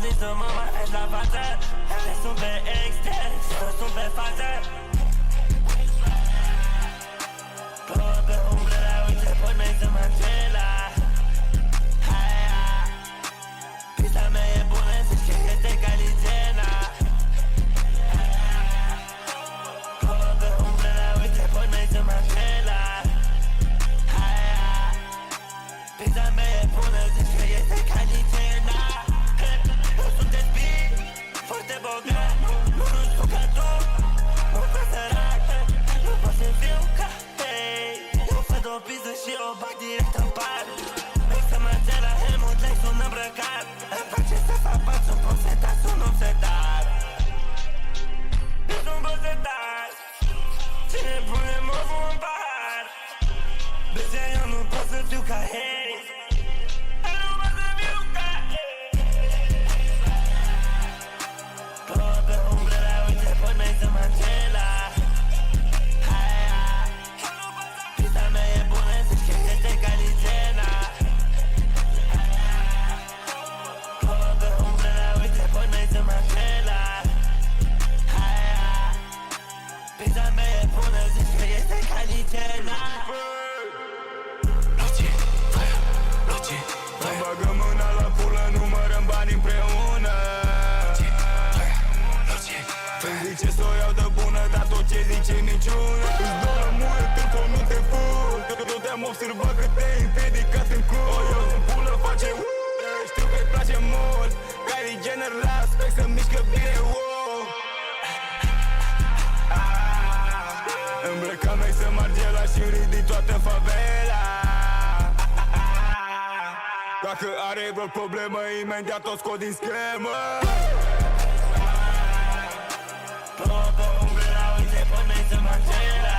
zis să mă mai vezi la față. Ele sunt pe extern, eu sunt pe față. Plouă pe umbrele, uite pot mei să mă încela. Pista mea e bună, să știi că este calitena. Plouă pe umbrele, uite pot mei să mă încela. Pista mea e bună, zici că este calitena. Eu sunt despit, foarte bogat. Nu știu ca tu, nu pot sărac. Nu pot să fiu ca ei. Eu văd o piză și o bag direct în par. Vrei să mă cer la Helmut, Lex, un îmbrăcat. Îmi place să fac bani, sunt pomsetat, sunt obsedat. Eu sunt obsetat. Cine pune moful în pahar? Băzea, eu nu pot să fiu ca ei. Îmi bagă mâna la pulă, numărăm bani împreună. Îmi zice să o iau de bună, dar tot ce zice niciuna. Îți dă la mult, info nu te fut. Tu te-am observat că te-ai împiedicat în cur. O iau în pulă, face știu că-i place mult. Kylie Jenner la aspect să mișcă bine, wow. Îmbrăca mei să Margiela și ridic toată favela. Dacă are vreo problemă, imediat o scot din schemă. Plouă pe umbrela, uite pot mei să mă încela.